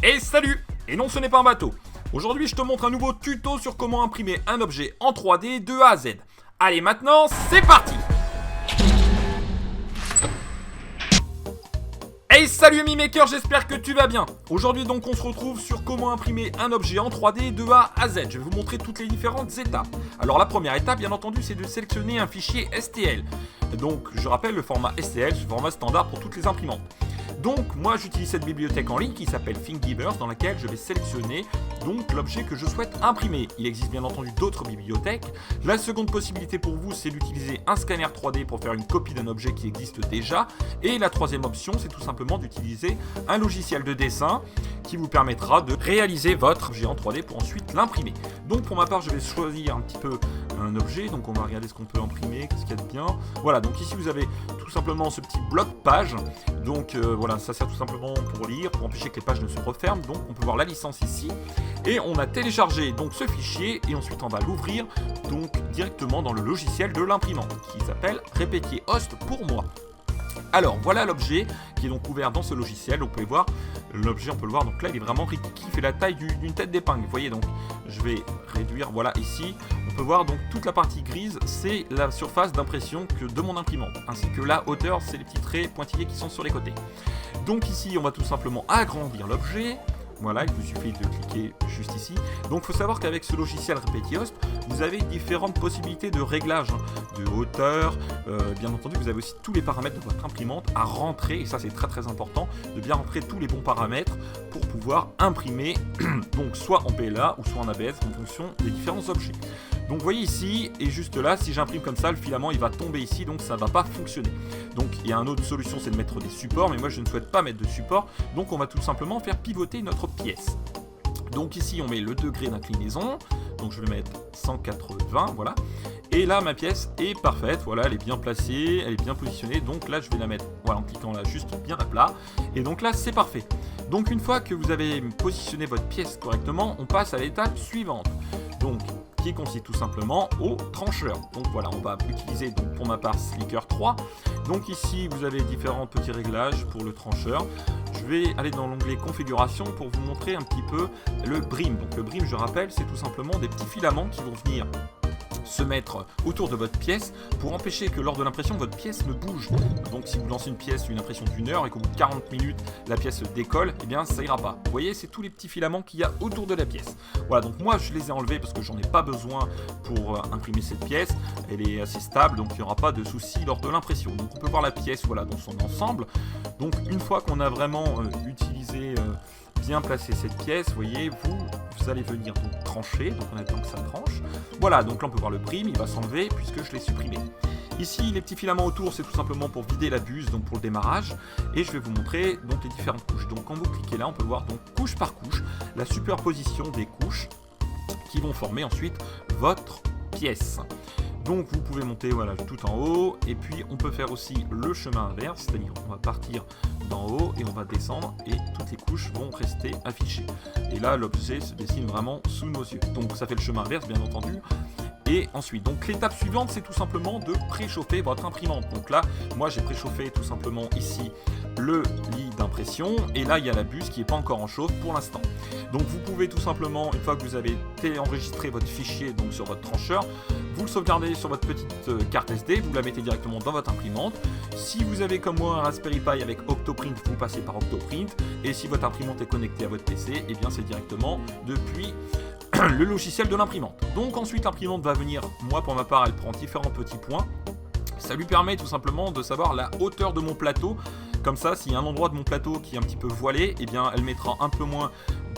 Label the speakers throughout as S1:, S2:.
S1: Et salut! Et non, ce n'est pas un bateau. Aujourd'hui, je te montre un nouveau tuto sur comment imprimer un objet en 3D de A à Z. Allez, maintenant, c'est parti! Hey, salut ami maker, j'espère que tu vas bien. Aujourd'hui donc on se retrouve sur comment imprimer un objet en 3D de A à Z. Je vais vous montrer toutes les différentes étapes. Alors la première étape bien entendu c'est de sélectionner un fichier STL. Donc je rappelle le format STL, c'est le format standard pour toutes les imprimantes. Donc moi j'utilise cette bibliothèque en ligne qui s'appelle Thingiverse dans laquelle je vais sélectionner donc l'objet que je souhaite imprimer. Il existe bien entendu d'autres bibliothèques. La seconde possibilité pour vous c'est d'utiliser un scanner 3D pour faire une copie d'un objet qui existe déjà. Et la troisième option c'est tout simplement d'utiliser un logiciel de dessin qui vous permettra de réaliser votre objet en 3D pour ensuite l'imprimer. Donc pour ma part je vais choisir un petit peu un objet, donc on va regarder ce qu'on peut imprimer, qu'est-ce qu'il y a de bien. Voilà, donc ici vous avez tout simplement ce petit bloc page. Donc voilà, ça sert tout simplement pour lire, pour empêcher que les pages ne se referment. Donc on peut voir la licence ici. Et on a téléchargé donc ce fichier et ensuite on va l'ouvrir donc directement dans le logiciel de l'imprimante qui s'appelle Repetier Host pour moi. Alors voilà l'objet qui est donc ouvert dans ce logiciel. Vous pouvez voir l'objet, on peut le voir. Donc là il est vraiment ridiculeux, il fait la taille d'une tête d'épingle. Vous voyez donc je vais réduire, voilà ici. On peut voir donc toute la partie grise, c'est la surface d'impression de mon imprimante. Ainsi que la hauteur, c'est les petits traits pointillés qui sont sur les côtés. Donc ici on va tout simplement agrandir l'objet. Voilà, il vous suffit de cliquer juste ici. Donc il faut savoir qu'avec ce logiciel Repetier Host, vous avez différentes possibilités de réglage, de hauteur. Bien entendu, vous avez aussi tous les paramètres de votre imprimante à rentrer. Et ça c'est très très important, de bien rentrer tous les bons paramètres pour pouvoir imprimer donc soit en PLA ou soit en ABS en fonction des différents objets. Donc vous voyez ici, et juste là, si j'imprime comme ça, le filament il va tomber ici, donc ça ne va pas fonctionner. Donc il y a une autre solution, c'est de mettre des supports, mais moi je ne souhaite pas mettre de support, donc on va tout simplement faire pivoter notre pièce. Donc ici on met le degré d'inclinaison, donc je vais mettre 180, voilà. Et là ma pièce est parfaite, voilà, elle est bien placée, elle est bien positionnée, donc là je vais la mettre, voilà, en cliquant là juste bien à plat, et donc là c'est parfait. Donc une fois que vous avez positionné votre pièce correctement, on passe à l'étape suivante. Donc qui consiste tout simplement au trancheur. Donc voilà, on va utiliser donc pour ma part Slicker 3. Donc ici vous avez différents petits réglages pour le trancheur. Je vais aller dans l'onglet configuration pour vous montrer un petit peu le brim. Donc le brim, je rappelle, c'est tout simplement des petits filaments qui vont venir se mettre autour de votre pièce pour empêcher que lors de l'impression votre pièce ne bouge. Donc si vous lancez une impression d'1 heure et qu'au bout de 40 minutes la pièce décolle, eh bien ça ira pas. Vous voyez, c'est tous les petits filaments qu'il y a autour de la pièce. Voilà, donc moi je les ai enlevés parce que j'en ai pas besoin pour imprimer cette pièce. Elle est assez stable, donc il n'y aura pas de souci lors de l'impression. Donc on peut voir la pièce, voilà, dans son ensemble. Donc une fois qu'on a vraiment utilisé bien placé cette pièce, vous voyez, vous allez venir donc trancher, donc on attend que ça tranche. Voilà, donc là on peut voir le brim, il va s'enlever puisque je l'ai supprimé. Ici, les petits filaments autour, c'est tout simplement pour vider la buse, donc pour le démarrage. Et je vais vous montrer donc les différentes couches. Donc quand vous cliquez là, on peut voir donc couche par couche la superposition des couches qui vont former ensuite votre pièce. Donc vous pouvez monter voilà, tout en haut, et puis on peut faire aussi le chemin inverse, c'est-à-dire on va partir d'en haut et on va descendre et toutes les couches vont rester affichées. Et là l'objet se dessine vraiment sous nos yeux. Donc ça fait le chemin inverse bien entendu. Et ensuite, donc l'étape suivante, c'est tout simplement de préchauffer votre imprimante. Donc là, moi j'ai préchauffé tout simplement ici le lit d'impression. Et là, il y a la buse qui n'est pas encore en chauffe pour l'instant. Donc vous pouvez tout simplement, une fois que vous avez enregistré votre fichier donc sur votre trancheur, vous le sauvegardez sur votre petite carte SD, vous la mettez directement dans votre imprimante. Si vous avez comme moi un Raspberry Pi avec Octoprint, vous passez par Octoprint. Et si votre imprimante est connectée à votre PC, eh bien c'est directement depuis le logiciel de l'imprimante. Donc ensuite l'imprimante va venir, moi pour ma part elle prend différents petits points. Ça lui permet tout simplement de savoir la hauteur de mon plateau. Comme ça, s'il y a un endroit de mon plateau qui est un petit peu voilé, eh bien elle mettra un peu moins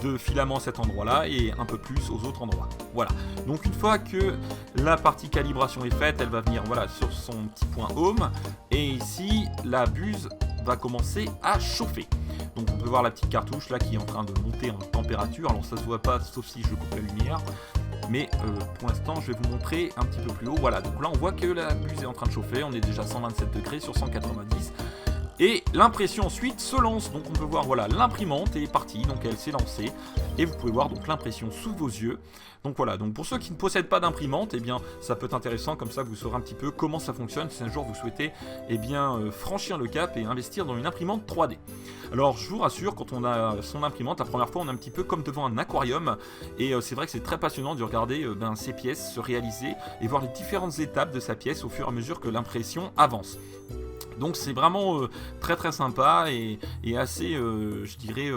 S1: de filaments à cet endroit-là et un peu plus aux autres endroits. Voilà. Donc une fois que la partie calibration est faite, elle va venir voilà, sur son petit point home. Et ici, la buse va commencer à chauffer. Donc on peut voir la petite cartouche là qui est en train de monter en température. Alors ça se voit pas sauf si je coupe la lumière. Mais pour l'instant je vais vous montrer un petit peu plus haut. Voilà, donc là on voit que la buse est en train de chauffer. On est déjà à 127 degrés sur 190. Et l'impression ensuite se lance. Donc on peut voir, voilà, l'imprimante est partie, donc elle s'est lancée. Et vous pouvez voir donc l'impression sous vos yeux. Donc voilà, donc pour ceux qui ne possèdent pas d'imprimante, eh bien ça peut être intéressant, comme ça vous saurez un petit peu comment ça fonctionne si un jour vous souhaitez franchir le cap et investir dans une imprimante 3D. Alors je vous rassure, quand on a son imprimante, la première fois on est un petit peu comme devant un aquarium, et c'est vrai que c'est très passionnant de regarder ces pièces se réaliser et voir les différentes étapes de sa pièce au fur et à mesure que l'impression avance. Donc c'est vraiment très très sympa et assez, je dirais,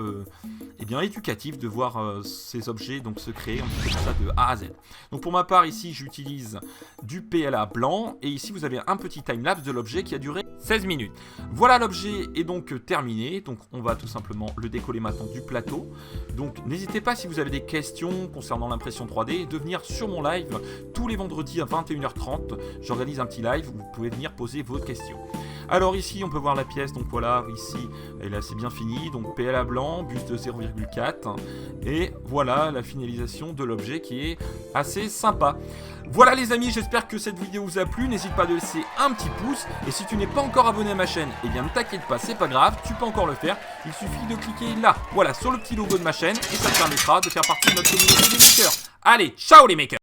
S1: éducatif de voir ces objets donc se créer un petit peu comme ça de A à Z. Donc pour ma part ici j'utilise du PLA blanc et ici vous avez un petit timelapse de l'objet qui a duré 16 minutes. Voilà, l'objet est donc terminé, donc on va tout simplement le décoller maintenant du plateau. Donc n'hésitez pas, si vous avez des questions concernant l'impression 3D, de venir sur mon live tous les vendredis à 21h30. J'organise un petit live où vous pouvez venir poser vos questions. Alors ici on peut voir la pièce, donc voilà, ici elle est assez bien finie, donc PLA blanc, buste de 0,4, et voilà la finalisation de l'objet qui est assez sympa. Voilà les amis, j'espère que cette vidéo vous a plu, n'hésite pas à laisser un petit pouce, et si tu n'es pas encore abonné à ma chaîne, eh bien ne t'inquiète pas, c'est pas grave, tu peux encore le faire, il suffit de cliquer là, voilà, sur le petit logo de ma chaîne, et ça te permettra de faire partie de notre communauté des makers. Allez, ciao les makers!